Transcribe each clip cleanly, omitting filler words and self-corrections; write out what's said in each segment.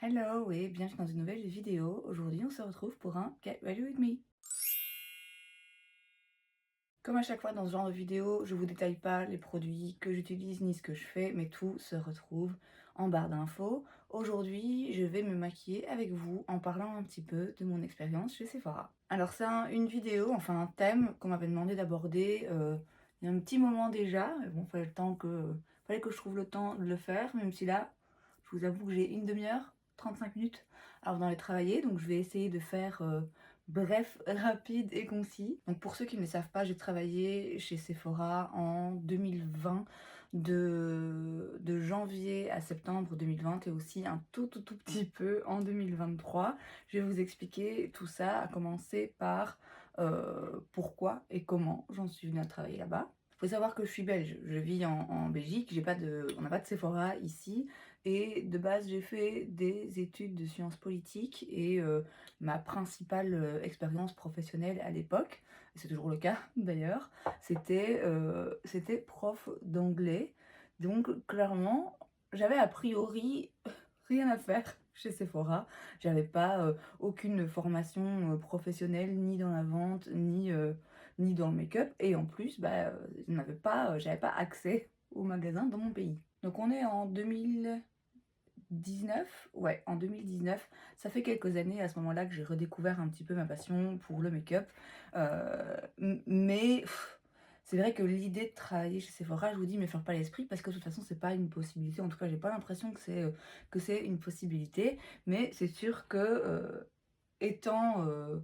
Hello et bienvenue dans une nouvelle vidéo. Aujourd'hui, on se retrouve pour un Get Ready With Me. Comme à chaque fois dans ce genre de vidéo, je vous détaille pas les produits que j'utilise ni ce que je fais, mais tout se retrouve en barre d'infos. Aujourd'hui, je vais me maquiller avec vous en parlant un petit peu de mon expérience chez Sephora. Alors c'est une vidéo, enfin un thème qu'on m'avait demandé d'aborder il y a un petit moment déjà. Mais bon, fallait que je trouve le temps de le faire, même si là, je vous avoue que j'ai une demi-heure, 35 minutes avant d'aller travailler, donc je vais essayer de faire bref, rapide et concis. Donc pour ceux qui ne le savent pas, j'ai travaillé chez Sephora en 2020, de janvier à septembre 2020 et aussi un tout petit peu en 2023. Je vais vous expliquer tout ça, à commencer par pourquoi et comment j'en suis venue à travailler là-bas. Il faut savoir que je suis belge, je vis en Belgique, on n'a pas de Sephora ici, et de base j'ai fait des études de sciences politiques et ma principale expérience professionnelle à l'époque, et c'est toujours le cas d'ailleurs, c'était prof d'anglais. Donc clairement, j'avais a priori rien à faire chez Sephora. J'avais pas aucune formation professionnelle ni dans la vente ni dans le make-up, et en plus j'avais pas accès au magasin dans mon pays. Donc on est en 2019, ouais, en 2019, ça fait quelques années à ce moment-là que j'ai redécouvert un petit peu ma passion pour le make-up. Mais c'est vrai que l'idée de travailler chez Sephora, je vous dis, me faire pas l'esprit parce que de toute façon, c'est pas une possibilité. En tout cas, j'ai pas l'impression que c'est une possibilité. Mais c'est sûr que étant, euh,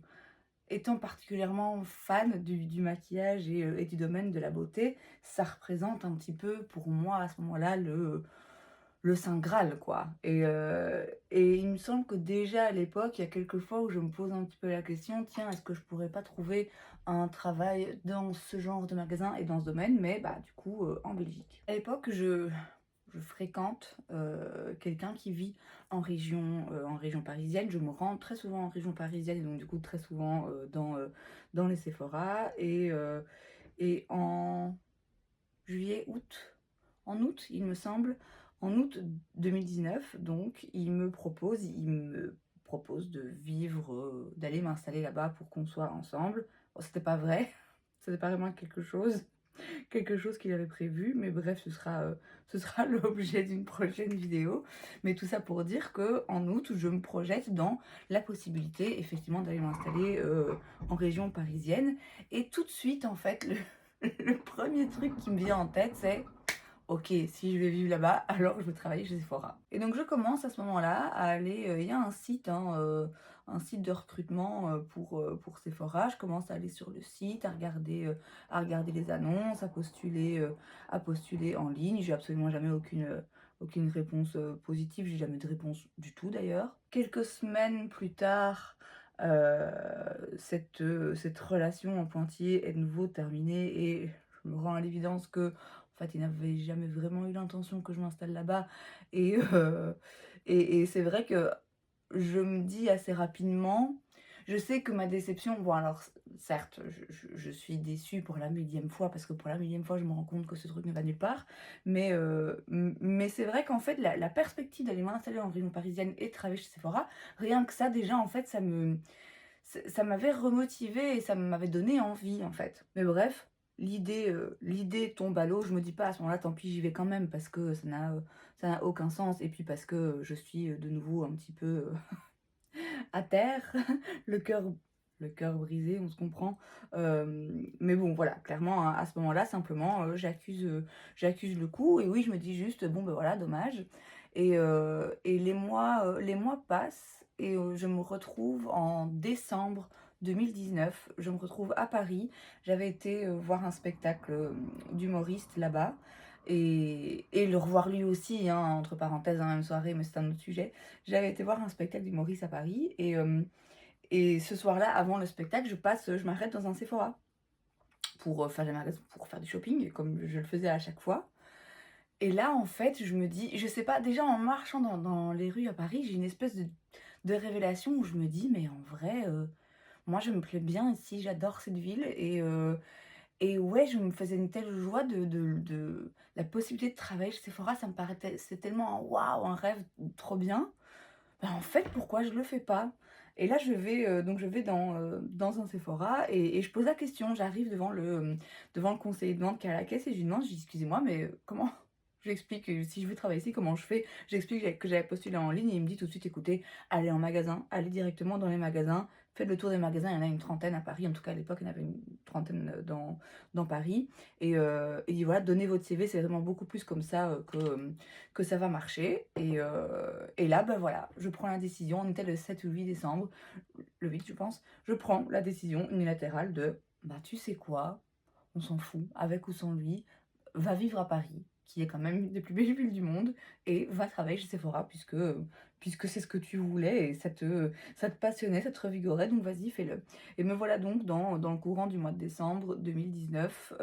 étant particulièrement fan du maquillage et du domaine de la beauté, ça représente un petit peu pour moi à ce moment-là le Saint Graal, quoi. Et il me semble que déjà à l'époque, il y a quelques fois où je me pose un petit peu la question, tiens, est-ce que je pourrais pas trouver un travail dans ce genre de magasin et dans ce domaine, mais bah du coup en Belgique. À l'époque, je fréquente quelqu'un qui vit en région parisienne. Je me rends très souvent en région parisienne et donc du coup très souvent dans les Sephora. Et en en août, il me semble, en août 2019, donc, il me propose de vivre, d'aller m'installer là-bas pour qu'on soit ensemble. Bon, c'était pas vrai, c'était pas vraiment quelque chose qu'il avait prévu, mais bref, ce sera l'objet d'une prochaine vidéo. Mais tout ça pour dire que en août, je me projette dans la possibilité, effectivement, d'aller m'installer en région parisienne. Et tout de suite, en fait, le premier truc qui me vient en tête, c'est ok, si je vais vivre là-bas, alors je veux travailler chez Sephora. Et donc je commence à ce moment-là à aller, il y a un site de recrutement pour Sephora. Je commence à aller sur le site, à regarder les annonces, à postuler en ligne. J'ai absolument jamais aucune réponse positive, j'ai jamais de réponse du tout d'ailleurs. Quelques semaines plus tard, cette relation en pointillé est de nouveau terminée et je me rends à l'évidence que en fait, il n'avait jamais vraiment eu l'intention que je m'installe là-bas. Et, euh, et c'est vrai que je me dis assez rapidement, je sais que ma déception, bon alors certes, je suis déçue pour la millième fois, parce que pour la millième fois, je me rends compte que ce truc ne va nulle part. Mais c'est vrai qu'en fait, la perspective d'aller m'installer en région parisienne et de travailler chez Sephora, rien que ça, déjà, en fait, ça m'avait remotivée et ça m'avait donné envie en fait. Mais bref, l'idée tombe à l'eau. Je me dis pas à ce moment-là, tant pis, j'y vais quand même parce que ça n'a aucun sens. Et puis parce que je suis de nouveau un petit peu à terre, le cœur. Le cœur brisé, on se comprend. Mais bon, voilà, clairement, à ce moment-là, simplement, j'accuse le coup. Et oui, je me dis juste, bon, ben voilà, dommage. Et les mois passent et je me retrouve en décembre 2019. Je me retrouve à Paris. J'avais été voir un spectacle d'humoriste là-bas. Et le revoir lui aussi, hein, entre parenthèses, dans la même soirée, mais c'est un autre sujet. J'avais été voir un spectacle d'humoriste à Paris et ce soir-là, avant le spectacle, je m'arrête dans un Sephora faire des magasins, pour faire du shopping, comme je le faisais à chaque fois. Et là, en fait, je me dis, je sais pas, déjà en marchant dans les rues à Paris, j'ai une espèce de révélation où je me dis, mais en vrai, moi je me plais bien ici, j'adore cette ville. Et ouais, je me faisais une telle joie de la possibilité de travailler chez Sephora, ça me paraissait, c'est tellement un waouh, un rêve trop bien. bah, en fait, pourquoi je le fais pas? Et là, je vais dans un Sephora et je pose la question. J'arrive devant le conseiller de vente qui est à la caisse et je lui demande, je dis: «Excusez-moi, mais comment?» Je lui explique, si je veux travailler ici, comment je fais? J'explique que j'avais postulé en ligne et il me dit tout de suite: «Écoutez, allez en magasin, allez directement dans les magasins, faites le tour des magasins». Il y en a une trentaine à Paris, en tout cas à l'époque, il y en avait une trentaine, dans Paris et il dit: «Voilà, donnez votre CV, c'est vraiment beaucoup plus comme ça, que ça va marcher» et là, bah, voilà, je prends la décision, on était le 7 ou 8 décembre, le 8 je pense, je prends la décision unilatérale de: «Bah, tu sais quoi? On s'en fout, avec ou sans lui, va vivre à Paris, qui est quand même une des plus belles villes du monde et va travailler chez Sephora puisque c'est ce que tu voulais et ça te passionnait, ça te revigorait, donc vas-y, fais-le». Et me voilà donc dans le courant du mois de décembre 2019,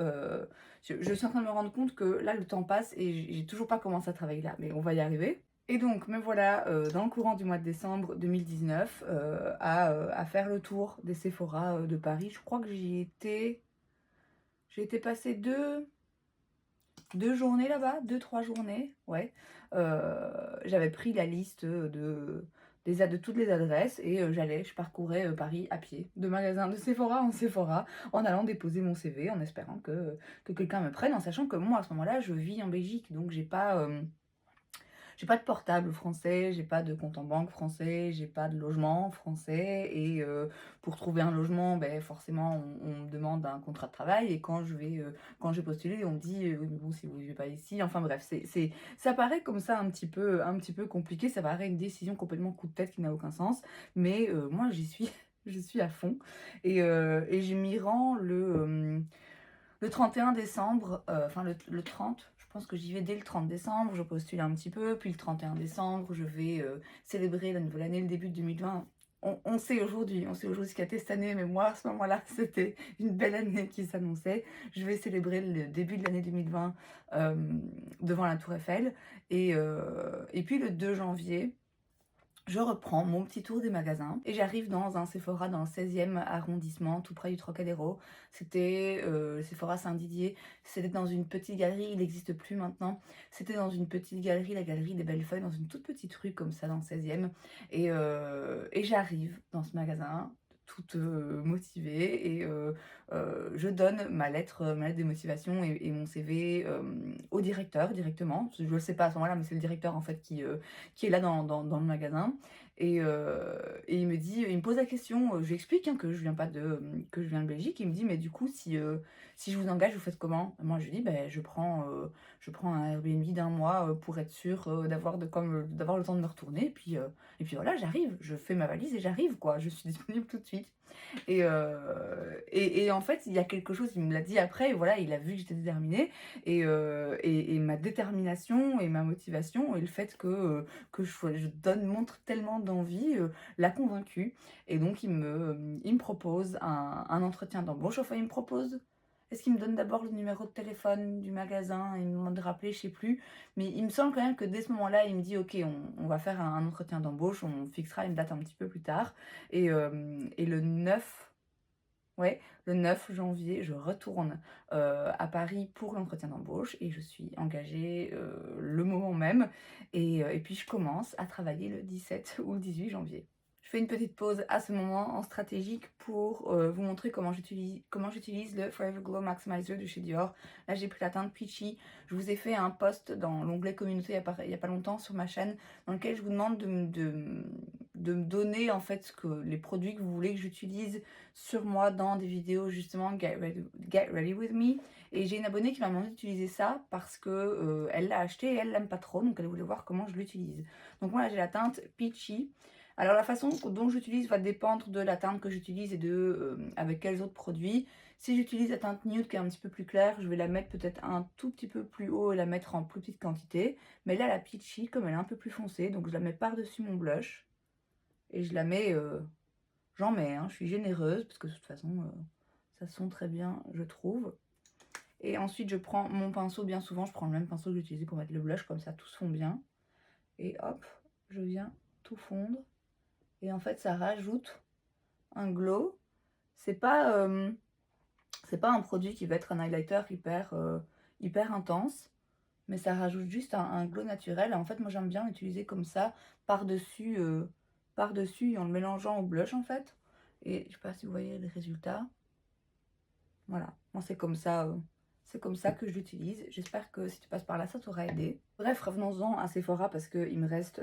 je suis en train de me rendre compte que là, le temps passe et j'ai toujours pas commencé à travailler là, mais on va y arriver. Et donc me voilà, dans le courant du mois de décembre 2019, à faire le tour des Sephora, de Paris. Je crois que j'ai été passer 2 journées là-bas, 2 3 journées, ouais. J'avais pris la liste, de toutes les adresses et je parcourais, Paris à pied, de magasin de Sephora en Sephora, en allant déposer mon CV, en espérant que quelqu'un me prenne, en sachant que moi, à ce moment-là, je vis en Belgique, donc j'ai pas de portable français, j'ai pas de compte en banque français, j'ai pas de logement français et pour trouver un logement, beh, forcément on me demande un contrat de travail et quand j'ai postulé, on me dit: «Oui, mais bon, si vous vivez pas ici», enfin bref, ça paraît comme ça un petit peu compliqué, ça paraît une décision complètement coup de tête qui n'a aucun sens, mais moi j'y suis je suis à fond et je m'y rends le 31 décembre, enfin le 30, je pense que j'y vais dès le 30 décembre, je postule un petit peu, puis le 31 décembre, je vais célébrer la nouvelle année, le début de 2020. On sait aujourd'hui ce qu'il y a cette année, mais moi à ce moment-là, c'était une belle année qui s'annonçait. Je vais célébrer le début de l'année 2020 devant la Tour Eiffel. Et puis le 2 janvier, je reprends mon petit tour des magasins et j'arrive dans un Sephora dans le 16e arrondissement, tout près du Trocadéro. C'était Sephora Saint-Didier. C'était dans une petite galerie, il n'existe plus maintenant. C'était dans une petite galerie, la galerie des Bellefeuilles, dans une toute petite rue comme ça dans le 16e. Et j'arrive dans ce magasin toute motivée et je donne ma lettre de motivation et mon CV au directeur directement. Je ne le sais pas à ce moment-là, mais c'est le directeur en fait qui est là dans le magasin et il me pose la question, je lui explique, hein, que je viens de Belgique. Il me dit: «Mais du coup, si je vous engage, vous faites comment?» Moi, je lui dis: «Beh, je prends un Airbnb d'1 mois, pour être sûre, d'avoir le temps de me retourner et puis voilà, j'arrive. Je fais ma valise et j'arrive, quoi. Je suis disponible tout de suite». Et en fait, il y a quelque chose, il me l'a dit après, et voilà, il a vu que j'étais déterminée et ma détermination et ma motivation et le fait que je donne montre tellement d'envie, l'a convaincu et donc il me propose un entretien d'embauche. Enfin, il me propose, est-ce qu'il me donne d'abord le numéro de téléphone du magasin? Il me demande de rappeler, je sais plus, mais il me semble quand même que dès ce moment-là, il me dit: «OK, on va faire un entretien d'embauche, on fixera une date un petit peu plus tard». Et le 9, ouais, le 9 janvier, je retourne, à Paris pour l'entretien d'embauche et je suis engagée, le moment même et puis je commence à travailler le 17 ou le 18 janvier. Je fais une petite pause à ce moment en stratégique pour, vous montrer comment j'utilise le Forever Glow Maximizer de chez Dior. Là, j'ai pris la teinte Peachy. Je vous ai fait un post dans l'onglet communauté il y a pas longtemps sur ma chaîne, dans lequel je vous demande de me donner en fait les produits que vous voulez que j'utilise sur moi dans des vidéos justement Get Ready With Me. Et j'ai une abonnée qui m'a demandé d'utiliser ça parce que elle l'a acheté et elle l'aime pas trop, donc elle voulait voir comment je l'utilise. Donc moi là j'ai la teinte Peachy. Alors la façon dont j'utilise va dépendre de la teinte que j'utilise et de avec quels autres produits. Si j'utilise la teinte nude qui est un petit peu plus claire, je vais la mettre peut-être un tout petit peu plus haut et la mettre en plus petite quantité. Mais là la Peachy, comme elle est un peu plus foncée, donc je la mets par-dessus mon blush et je la mets, j'en mets, hein, je suis généreuse parce que de toute façon ça sent très bien, je trouve. Et ensuite je prends mon pinceau, bien souvent je prends le même pinceau que j'ai utilisé pour mettre le blush, comme ça tout se fond bien. Et hop, je viens tout fondre. Et en fait ça rajoute un glow. C'est pas, c'est pas un produit qui va être un highlighter hyper intense. mais ça rajoute juste un glow naturel. En fait, moi, j'aime bien l'utiliser comme ça, par-dessus, par-dessus en le mélangeant au blush, en fait. Et je sais pas si vous voyez les résultats. Voilà, moi c'est comme ça que je l'utilise. J'espère que si tu passes par là, ça t'aura aidé. Bref, revenons-en à Sephora parce qu'il me reste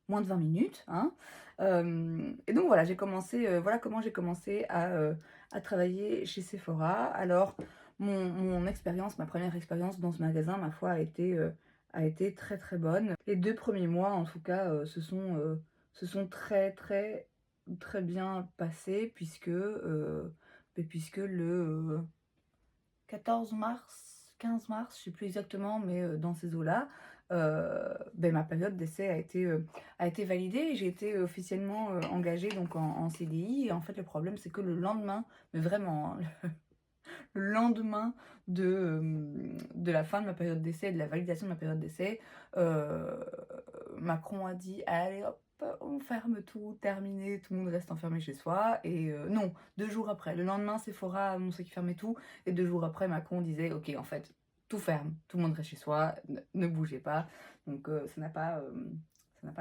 moins de 20 minutes, hein. Et donc voilà, j'ai commencé, voilà comment j'ai commencé à travailler chez Sephora. Alors, mon expérience, ma première expérience dans ce magasin, ma foi, a été très très bonne. Les 2 premiers mois, en tout cas, se sont très très très bien passés puisque, puisque le 14 mars, 15 mars, je sais plus exactement, mais dans ces eaux-là, ma période d'essai a été validée et j'ai été officiellement engagée donc en CDI. Et en fait, le problème, c'est que le lendemain, mais vraiment, hein, le lendemain de la fin de ma période d'essai, de la validation de ma période d'essai, Macron a dit: «Allez hop, on ferme tout, terminé, tout le monde reste enfermé chez soi». Et non, 2 jours après, le lendemain, Sephora a annoncé qu'il fermait tout et 2 jours après, Macron disait: «OK, en fait, tout ferme, tout le monde reste chez soi, ne bougez pas». Donc ça n'a pas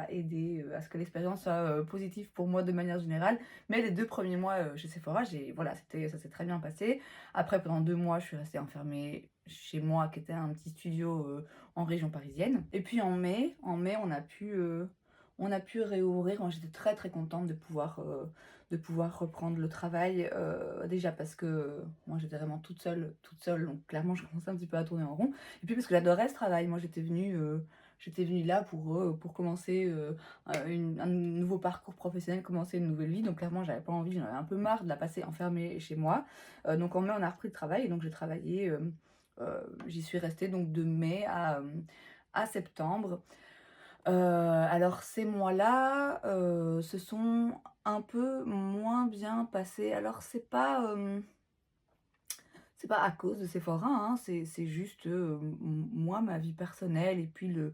aidé, à ce que l'expérience soit, positive pour moi de manière générale. Mais les 2 premiers mois, chez Sephora, voilà, ça s'est très bien passé. Après, pendant 2 mois, je suis restée enfermée chez moi, qui était un petit studio, en région parisienne. Et puis en mai, on a pu réouvrir. Moi, j'étais très, très contente de pouvoir reprendre le travail, déjà parce que moi, j'étais vraiment toute seule, donc clairement, je commençais un petit peu à tourner en rond. Et puis parce que j'adorais ce travail. Moi, j'étais venue là pour commencer, un nouveau parcours professionnel, commencer une nouvelle vie. Donc clairement, j'avais pas envie, j'en avais un peu marre de la passer enfermée chez moi. Donc en mai, on a repris le travail et donc j'ai travaillé, j'y suis restée donc de mai à septembre. Alors ces mois-là, se sont un peu moins bien passés. Alors c'est pas à cause de Sephora, hein, c'est juste, moi, ma vie personnelle et puis le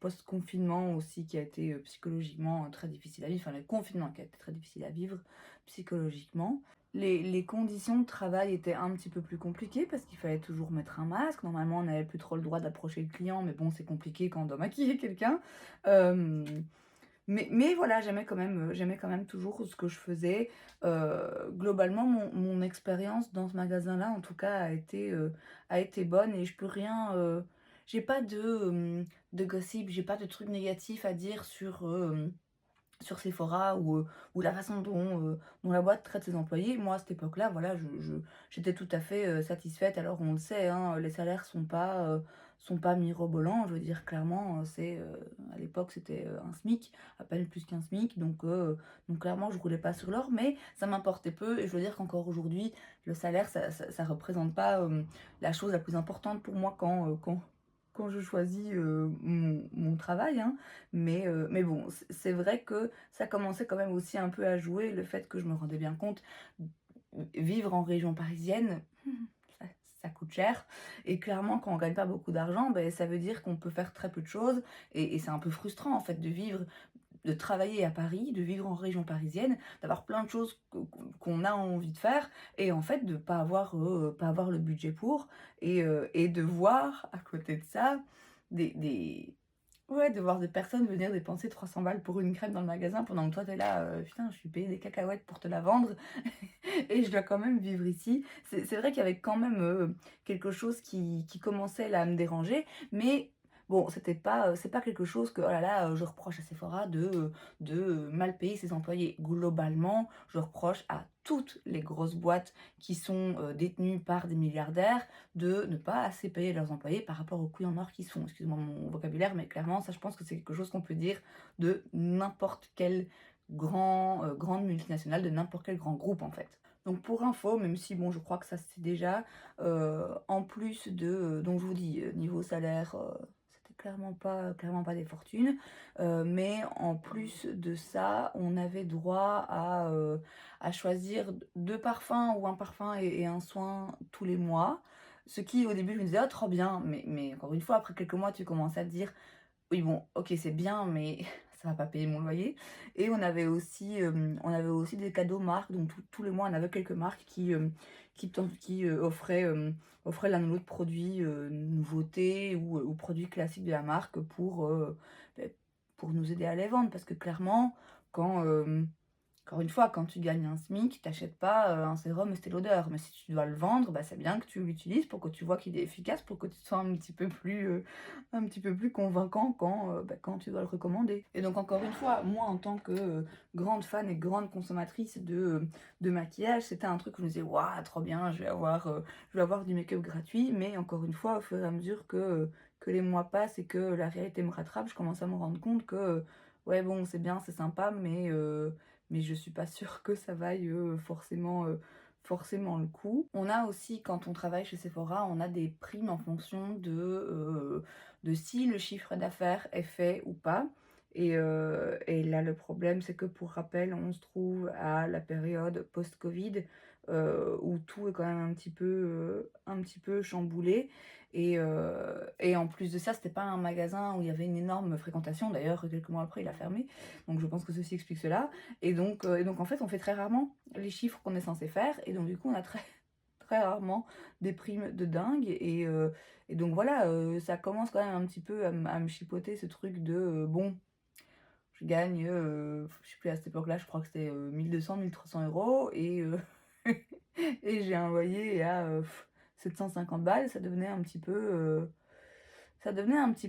post-confinement aussi qui a été, psychologiquement, très difficile à vivre, enfin le confinement qui a été très difficile à vivre psychologiquement. Les conditions de travail étaient un petit peu plus compliquées parce qu'il fallait toujours mettre un masque. Normalement, on n'avait plus trop le droit d'approcher le client, mais bon, c'est compliqué quand on doit maquiller quelqu'un. Hem mais voilà, j'aimais quand même toujours ce que je faisais. Globalement, mon expérience dans ce magasin-là, en tout cas, a été bonne et je peux rien, j'ai pas de gossip, j'ai pas de trucs négatifs à dire sur Sephora ou la façon dont la boîte traite ses employés. Moi, à cette époque-là, voilà, j'étais tout à fait, satisfaite. Alors on le sait, hein, les salaires sont pas mirobolants. Je veux dire clairement, à l'époque, c'était, un SMIC, à peine plus qu'un SMIC. Donc clairement, je roulais pas sur l'or, mais ça m'importait peu et je veux dire qu'encore aujourd'hui, le salaire, ça représente pas, la chose la plus importante pour moi quand je choisis, mon travail, hein. Mais bon, c'est vrai que ça commençait quand même aussi un peu à jouer le fait que je me rendais bien compte, vivre en région parisienne, ça ça coûte cher et clairement quand on gagne pas beaucoup d'argent, beh, ça veut dire qu'on peut faire très peu de choses et c'est un peu frustrant en fait de travailler à Paris, de vivre en région parisienne, d'avoir plein de choses qu'on a envie de faire et en fait de pas avoir le budget pour et de voir à côté de ça des ouais, de voir des personnes venir dépenser 300 balles pour une crème dans le magasin pendant que toi tu es là, «Putain, je suis payée des cacahuètes pour te la vendre et je dois quand même vivre ici». C'est vrai qu'il y avait quand même, quelque chose qui commençait là à me déranger, mais bon, c'est pas quelque chose que, oh là là, je reproche à Sephora mal payer ses employés. Globalement, je reproche à toutes les grosses boîtes qui sont, détenues par des milliardaires de ne pas assez payer leurs employés par rapport aux couilles en or qu'ils sont. Excuse-moi mon vocabulaire, mais clairement, ça, je pense que c'est quelque chose qu'on peut dire de n'importe quel grande multinationale, de n'importe quel grand groupe, en fait. Donc pour info, même si bon, je crois que ça se sait déjà, en plus donc je vous dis, niveau salaire, c'était clairement pas des fortunes, mais en plus de ça, on avait droit à choisir 2 parfums ou un parfum et un soin tous les mois. Ce qui au début je me disais: «Oh trop bien», mais encore une fois, après quelques mois, tu commences à te dire: «Oui bon, OK, c'est bien, mais ça va pas payer mon loyer. Et on avait aussi des cadeaux marques, donc tous les mois, on avait quelques marques offraient l'un ou l'autre produit, nouveauté ou produit classique de la marque beh, pour nous aider à les vendre. Parce que clairement, quand, encore une fois, quand tu gagnes un SMIC, t'achètes pas, un sérum Estée Lauder. Mais si tu dois le vendre, bah, c'est bien que tu l'utilises pour que tu vois qu'il est efficace, pour que tu sois un petit peu plus convaincant quand tu dois le recommander. Et donc encore une fois, moi en tant que, grande fan et grande consommatrice de maquillage, c'était un truc où je me disais: «Waouh, trop bien, je vais avoir du make-up gratuit». Mais encore une fois, au fur et à mesure que les mois passent et que la réalité me rattrape, je commence à me rendre compte que, ouais bon, c'est bien, c'est sympa, mais je suis pas sûre que ça vaille, forcément le coup. On a aussi, quand on travaille chez Sephora, on a des primes en fonction de si le chiffre d'affaires est fait ou pas. Et là, le problème, c'est que pour rappel, on se trouve à la période post-Covid, où tout est quand même un petit peu chamboulé. Et en plus de ça, c'était pas un magasin où il y avait une énorme fréquentation. D'ailleurs, quelques mois après, il a fermé. Donc je pense que ceci explique cela. Et donc en fait, on fait très rarement les chiffres qu'on est censé faire. Et donc du coup, on a très, très rarement des primes de dingue. Et donc voilà, ça commence quand même un petit peu à me chipoter ce truc de bon, je gagne, je sais plus à cette époque-là, je crois que c'était 1 200 1 300 € et j'ai un loyer à 750 balles. Ça devenait un petit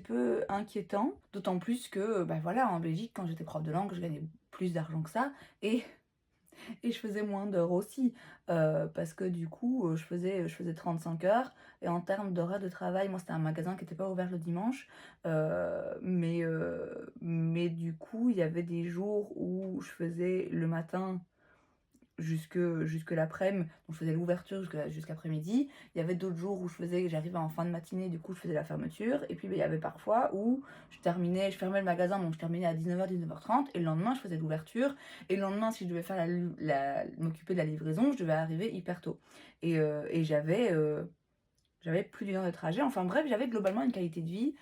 peu inquiétant, d'autant plus que, bah, voilà, en Belgique, quand j'étais prof de langue, je gagnais plus d'argent que ça. Et je faisais moins d'heures aussi, parce que du coup, je faisais 35 heures. Et en termes d'horaire de travail, moi, c'était un magasin qui était pas ouvert le dimanche, mais du coup, il y avait des jours où je faisais le matin jusque l'après-midi, donc je faisais l'ouverture jusqu'après-midi. Il y avait d'autres jours où j'arrivais en fin de matinée, du coup je faisais la fermeture. Et puis il y avait parfois où je fermais le magasin, donc je terminais à 19h, 19h30, et le lendemain je faisais l'ouverture. Et le lendemain, si je devais faire m'occuper de la livraison, je devais arriver hyper tôt. Et j'avais plus d'une heure de trajet. Enfin bref, j'avais globalement une qualité de vie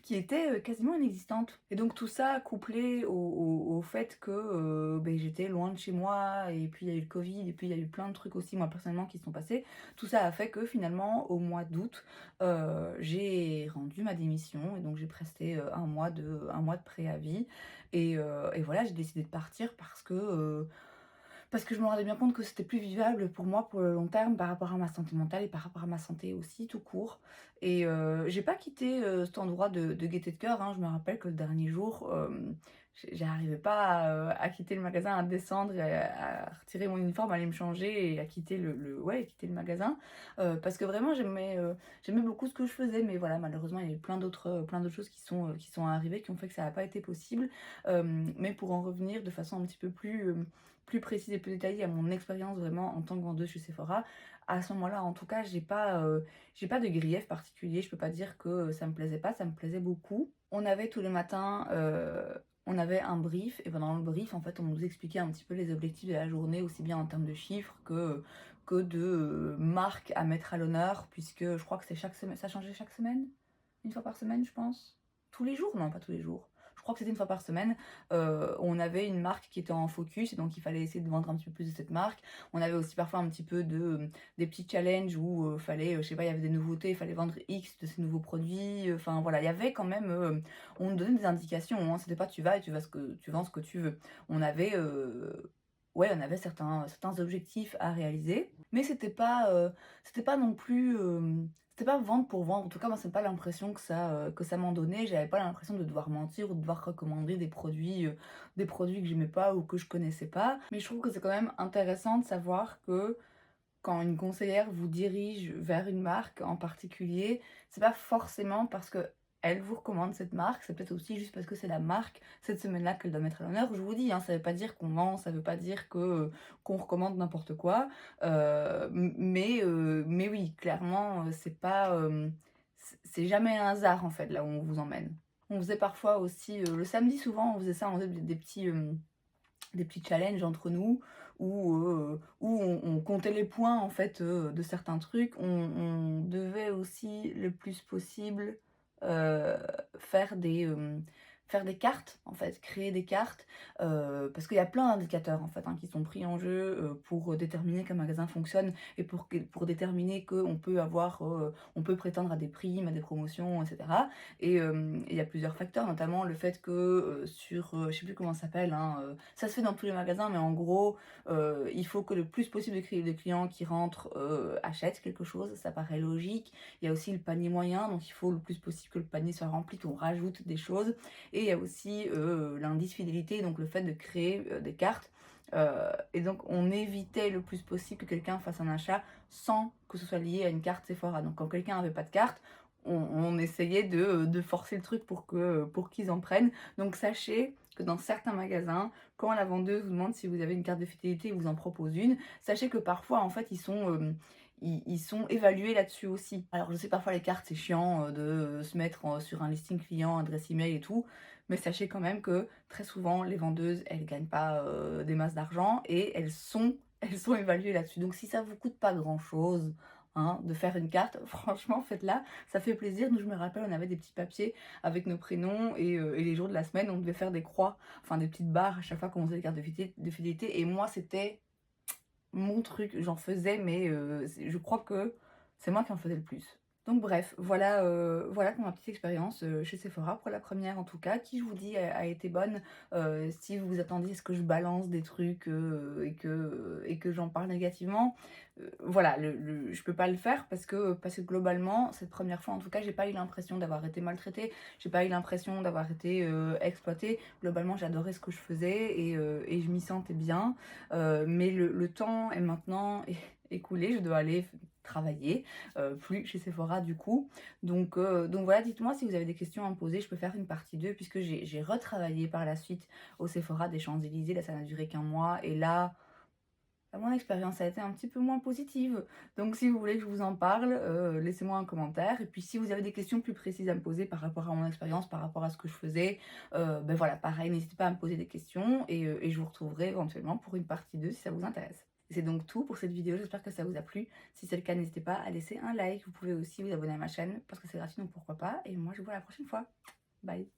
qui était, quasiment inexistante. Et donc tout ça couplé au fait que, beh, j'étais loin de chez moi. Et puis il y a eu le covid, et puis il y a eu plein de trucs aussi, moi personnellement, qui se sont passés. Tout ça a fait que finalement, au mois d'août, j'ai rendu ma démission. Et donc j'ai presté, un mois de préavis. Et voilà, j'ai décidé de partir parce que je me rendais bien compte que c'était plus vivable pour moi pour le long terme, par rapport à ma santé mentale et par rapport à ma santé aussi tout court. Et j'ai pas quitté, cet endroit de gaieté de cœur, hein. Je me rappelle que le dernier jour, j'arrivais pas à quitter le magasin, à descendre et à retirer mon uniforme, à aller me changer et à quitter quitter le magasin, parce que vraiment j'aimais beaucoup ce que je faisais. Mais voilà, malheureusement, il y a eu plein d'autres choses qui sont arrivées, qui ont fait que ça n'a pas été possible. Mais pour en revenir de façon un petit peu plus précise et plus détaillée à mon expérience vraiment en tant que vendeuse chez Sephora, à ce moment-là, en tout cas, j'ai pas de grief particulier. Je peux pas dire que ça me plaisait pas, ça me plaisait beaucoup. On avait tous les matins, on avait un brief. Et pendant le brief, en fait, on nous expliquait un petit peu les objectifs de la journée, aussi bien en termes de chiffres que de marques à mettre à l'honneur, puisque je crois que c'est chaque semaine, ça changeait chaque semaine, une fois par semaine, je pense. Tous les jours? Non, pas tous les jours. Je crois que c'était une fois par semaine. On avait une marque qui était en focus, et donc il fallait essayer de vendre un petit peu plus de cette marque. On avait aussi parfois un petit peu des petits challenges où fallait, je sais pas, il y avait des nouveautés, il fallait vendre X de ces nouveaux produits. Enfin voilà, il y avait quand même, on nous donnait des indications, hein. C'était pas tu vas et tu vends ce que tu veux. On avait, ouais, on avait certains objectifs à réaliser, mais c'était pas non plus, c'était pas vendre pour vendre. En tout cas, moi, c'est pas l'impression que ça m'en donnait. J'avais pas l'impression de devoir mentir ou de devoir recommander des produits que j'aimais pas ou que je connaissais pas. Mais je trouve que c'est quand même intéressant de savoir que quand une conseillère vous dirige vers une marque en particulier, c'est pas forcément parce que elle vous recommande cette marque, c'est peut-être aussi juste parce que c'est la marque cette semaine-là qu'elle doit mettre à l'honneur. Je vous dis, hein, ça veut pas dire qu'on ment, ça veut pas dire qu'on recommande n'importe quoi. Mais oui, clairement, c'est pas, c'est jamais un hasard en fait là où on vous emmène. On faisait parfois aussi, le samedi, souvent on faisait ça, on faisait des petits challenges entre nous où on comptait les points en fait, de certains trucs. On devait aussi le plus possible, faire faire des cartes, en fait, créer des cartes, parce qu'il y a plein d'indicateurs, en fait, hein, qui sont pris en jeu, pour déterminer qu'un magasin fonctionne et pour déterminer qu'on peut avoir, on peut prétendre à des primes, à des promotions et cetera et il y a plusieurs facteurs, notamment le fait que, je sais plus comment ça s'appelle, hein, ça se fait dans tous les magasins, mais en gros, il faut que le plus possible de clients qui rentrent, achètent quelque chose, ça paraît logique. Il y a aussi le panier moyen, donc il faut le plus possible que le panier soit rempli, qu'on rajoute des choses et il y a aussi, l'indice fidélité, donc le fait de créer, des cartes, et donc on évitait le plus possible que quelqu'un fasse un achat sans que ce soit lié à une carte Sephora. Donc quand quelqu'un avait pas de carte, on essayait de forcer le truc pour qu'ils en prennent. Donc sachez que dans certains magasins, quand la vendeuse vous demande si vous avez une carte de fidélité et vous en propose une, sachez que parfois en fait ils sont évalués là-dessus aussi. Alors je sais parfois les cartes c'est chiant, de se mettre sur un listing client, adresse email et tout, mais sachez quand même que très souvent les vendeuses elles gagnent pas des masses d'argent et elles sont évaluées là-dessus. Donc si ça vous coûte pas grand-chose, hein, de faire une carte, franchement faites-la, ça fait plaisir. Nous je me rappelle on avait des petits papiers avec nos prénoms et les jours de la semaine on devait faire des croix, enfin des petites barres à chaque fois qu'on faisait des cartes de fidélité et moi c'était mon truc, j'en faisais, mais je crois que c'est moi qui en faisais le plus. Donc bref, voilà, voilà pour ma petite expérience chez Sephora, pour la première en tout cas, qui je vous dis a été bonne. Si vous vous attendiez à ce que je balance des trucs et que j'en parle négativement, voilà, je peux pas le faire parce que globalement, cette première fois en tout cas, j'ai pas eu l'impression d'avoir été maltraitée, j'ai pas eu l'impression d'avoir été exploitée. Globalement, j'adorais ce que je faisais et je m'y sentais bien. Mais le temps est maintenant écoulé, je dois aller travailler, plus chez Sephora du coup. Donc voilà, dites-moi si vous avez des questions à me poser, je peux faire une partie 2 puisque j'ai retravaillé par la suite au Sephora des Champs-Élysées, là ça n'a duré qu'un mois et là, bah, mon expérience a été un petit peu moins positive. Donc si vous voulez que je vous en parle, laissez-moi un commentaire et puis si vous avez des questions plus précises à me poser par rapport à mon expérience, par rapport à ce que je faisais, ben voilà, pareil, n'hésitez pas à me poser des questions et je vous retrouverai éventuellement pour une partie 2 si ça vous intéresse. C'est donc tout pour cette vidéo, j'espère que ça vous a plu. Si c'est le cas, n'hésitez pas à laisser un like. Vous pouvez aussi vous abonner à ma chaîne parce que c'est gratuit, donc pourquoi pas. Et moi, je vous vois la prochaine fois. Bye.